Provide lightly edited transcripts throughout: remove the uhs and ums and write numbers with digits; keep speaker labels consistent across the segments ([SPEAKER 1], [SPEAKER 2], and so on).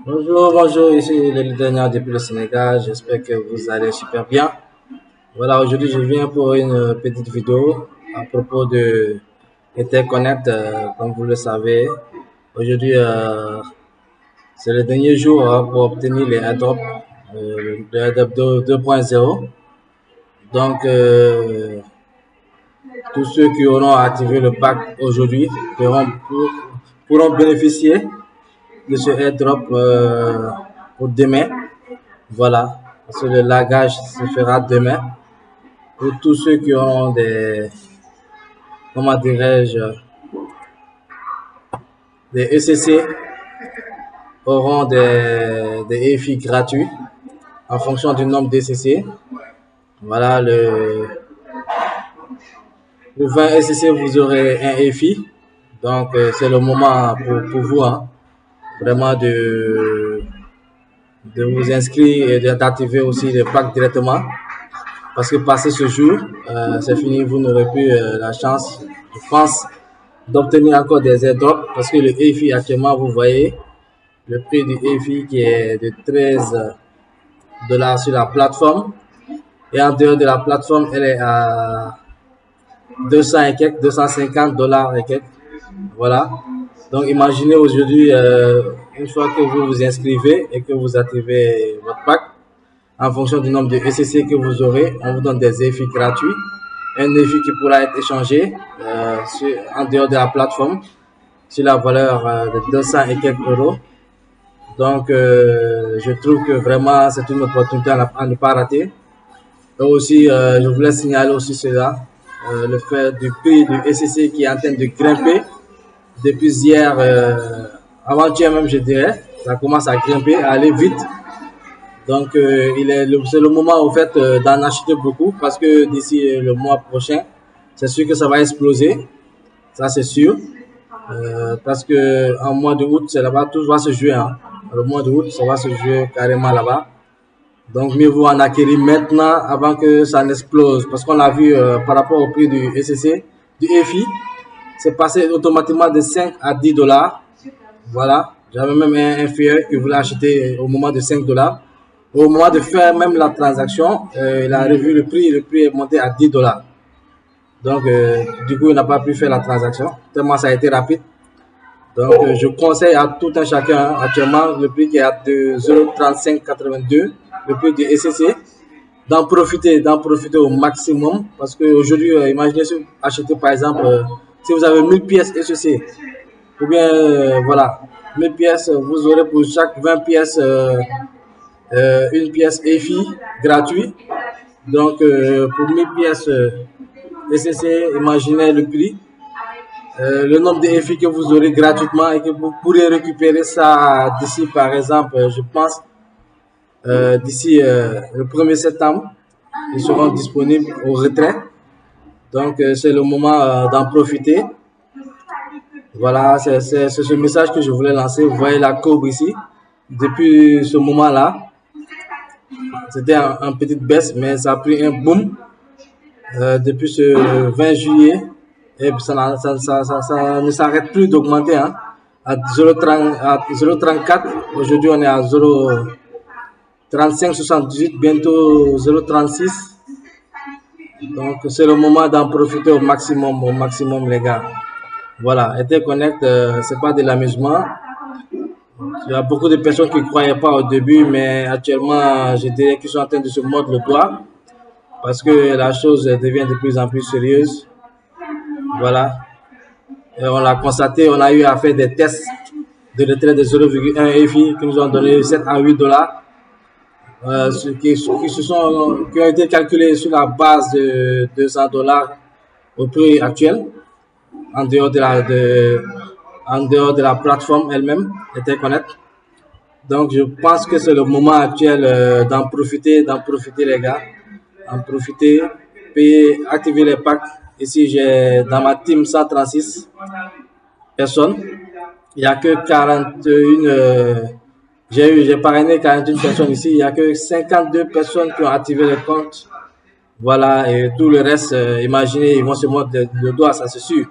[SPEAKER 1] Bonjour, bonjour, ici le leader depuis le Sénégal. J'espère que vous allez super bien. Voilà, aujourd'hui je viens pour une petite vidéo à propos de Interconnect, comme vous le savez. Aujourd'hui, c'est le dernier jour pour obtenir les airdrops, le airdrop 2.0. Donc, tous ceux qui auront activé le pack aujourd'hui pourront bénéficier de ce airdrop pour demain. Voilà, parce que le lagage se fera demain pour tous ceux qui auront comment dirais-je, des ECC auront des EFI gratuits en fonction du nombre d'ECC. Voilà, pour 20 ECC, vous aurez un EFI. Donc, c'est le moment pour vous, hein, vraiment de vous inscrire et d'activer aussi le pack directement. Parce que passé ce jour, c'est fini, vous n'aurez plus la chance, je pense, d'obtenir encore des airdrops. Parce que le EFI actuellement, vous voyez, le prix du EFI qui est de 13 $ sur la plateforme. Et en dehors de la plateforme, elle est à 200 et quelques, 250 $ et quelques. Voilà. Donc imaginez aujourd'hui, une fois que vous vous inscrivez et que vous activez votre pack, en fonction du nombre de ECC que vous aurez, on vous donne des EFI gratuits. Un EFI qui pourra être échangé en dehors de la plateforme sur la valeur de 200 et quelques euros. Donc, je trouve que vraiment, c'est une opportunité à ne pas rater. Et aussi, je voulais signaler aussi cela, le fait du prix du ECC qui est en train de grimper depuis hier, avant-hier même, je dirais. Ça commence à grimper, à aller vite. Donc, c'est le moment, au fait, d'en acheter beaucoup parce que d'ici le mois prochain, c'est sûr que ça va exploser. Ça, c'est sûr. Parce que en mois de août, c'est là-bas, tout va se jouer. Hein. Le mois de août, ça va se jouer carrément là-bas. Donc, mieux vaut en acquérir maintenant avant que ça n'explose. Parce qu'on a vu par rapport au prix du ECC, du EFI, c'est passé automatiquement de 5 à 10 $. Voilà. J'avais même un inférieur qui voulait acheter au moment de 5 $. Au moment de faire même la transaction, il a revu le prix est monté à 10 $. Donc, du coup, il n'a pas pu faire la transaction, tellement ça a été rapide. Donc, je conseille à tout un chacun, hein, actuellement, le prix qui est à de 0,3582, le prix du ECC, d'en profiter au maximum. Parce qu'aujourd'hui, imaginez si vous achetez par exemple, si vous avez 1000 pièces ECC, ou bien, voilà, 1000 pièces, vous aurez pour chaque 20 pièces, une pièce EFI gratuite. Donc, pour 1000 pièces ECC, imaginez le prix. Le nombre de EFI que vous aurez gratuitement et que vous pourrez récupérer ça d'ici, par exemple, je pense, d'ici le 1er septembre, ils seront disponibles au retrait. Donc, c'est le moment d'en profiter. Voilà, c'est ce message que je voulais lancer. Vous voyez la courbe ici. Depuis ce moment-là, c'était en petite baisse, mais ça a pris un boom depuis ce 20 juillet. Et puis ça ne s'arrête plus d'augmenter. Hein. À 0,34, aujourd'hui on est à 0,3578, bientôt 0,36. Donc c'est le moment d'en profiter au maximum les gars. Voilà, Interconnect, c'est pas de l'amusement. Il y a beaucoup de personnes qui ne croyaient pas au début, mais actuellement, je dirais qu'ils sont en train de se mordre le doigt parce que la chose devient de plus en plus sérieuse. Voilà. Et on l'a constaté, on a eu à faire des tests de retrait de 0,1 EFI qui nous ont donné 7 à 8 $, qui ont été calculés sur la base de 200 $ au prix actuel, en dehors de la plateforme elle-même, Interconnect. Donc, je pense que c'est le moment actuel d'en profiter les gars. En profiter, payer, activer les packs. Ici, j'ai dans ma team 136 personnes. Il n'y a que 41, j'ai parrainé 41 personnes ici. Il n'y a que 52 personnes qui ont activé les comptes. Voilà, et tout le reste, imaginez, ils vont se mordre le doigt, ça c'est sûr.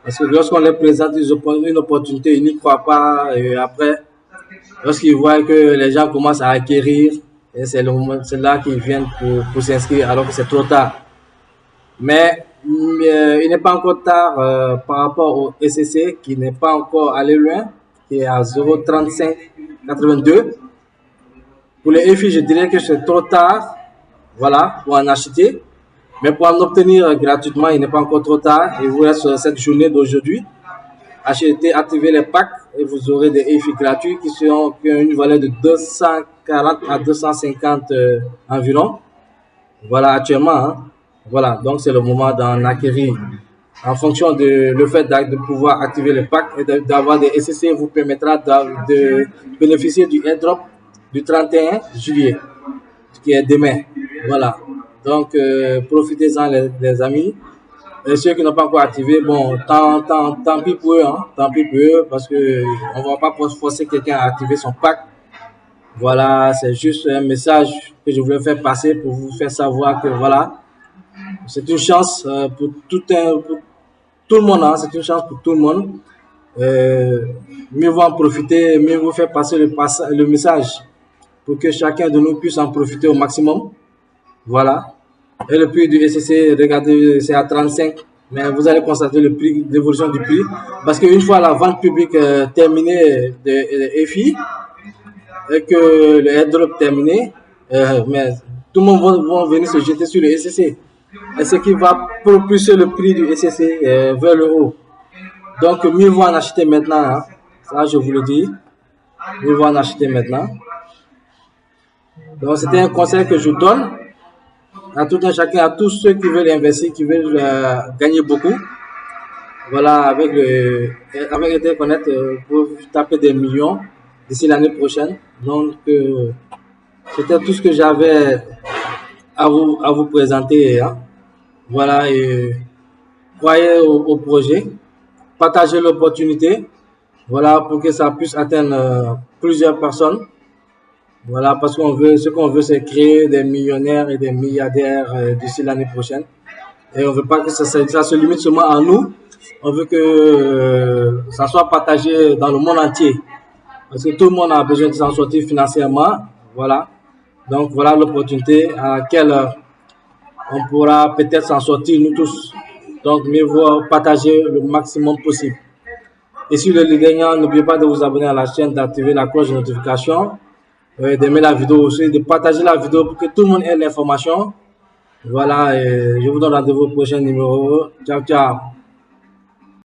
[SPEAKER 1] Parce que lorsqu'on les présente une opportunité, ils n'y croient pas. Et après, Lorsqu'ils voient que les gens commencent à acquérir, c'est là qu'ils viennent pour s'inscrire alors que c'est trop tard. Mais il n'est pas encore tard par rapport au SCC qui n'est pas encore allé loin, qui est à 0,3582. Pour les EFI, je dirais que c'est trop tard, voilà, pour en acheter. Mais pour en obtenir gratuitement, il n'est pas encore trop tard. Il vous reste cette journée d'aujourd'hui. Activez les packs et vous aurez des EFI gratuits qui ont une valeur de 240 à 250 environ. Voilà, actuellement. Hein. Voilà, donc c'est le moment d'en acquérir. En fonction de le fait de pouvoir activer le pack et d'avoir des SCC vous permettra de bénéficier du airdrop du 31 juillet, qui est demain. Voilà. Donc, profitez-en, les amis. Et ceux qui n'ont pas encore activé, bon, tant pis pour eux, hein, tant pis pour eux, parce que on va pas forcer quelqu'un à activer son pack. Voilà, c'est juste un message que je voulais faire passer pour vous faire savoir que voilà, c'est une chance pour tout le monde, hein, c'est une chance pour tout le monde. Mieux vaut en profiter, mieux vaut faire passer le message pour que chacun de nous puisse en profiter au maximum. Voilà. Et le prix du SCC, regardez, c'est à 35. Mais vous allez constater l'évolution du prix. Parce qu'une fois la vente publique terminée de EFI et que le airdrop terminé, mais tout le monde va venir se jeter sur le SCC. Et ce qui va propulser le prix du SCC vers le haut. Donc, mieux vaut en acheter maintenant. Hein. Ça, je vous le dis. Mieux vaut en acheter maintenant. Donc, c'était un conseil que je donne à tout un chacun, à tous ceux qui veulent investir, qui veulent gagner beaucoup. Voilà, avec Interconnect, pour taper des millions d'ici l'année prochaine. Donc, c'était tout ce que j'avais à vous présenter. Hein. Voilà, et croyez au projet, partagez l'opportunité, voilà, pour que ça puisse atteindre plusieurs personnes. Voilà, parce ce qu'on veut, c'est créer des millionnaires et des milliardaires d'ici l'année prochaine. Et on veut pas que ça se limite seulement à nous. On veut que ça soit partagé dans le monde entier. Parce que tout le monde a besoin de s'en sortir financièrement. Voilà. Donc, voilà l'opportunité à laquelle on pourra peut-être s'en sortir, nous tous. Donc, mieux vaut partager le maximum possible. Et si le gagnant, n'oubliez pas de vous abonner à la chaîne, d'activer la cloche de notification, d'aimer la vidéo aussi, de partager la vidéo pour que tout le monde ait l'information. Voilà, et je vous donne rendez-vous au prochain numéro. Ciao, ciao.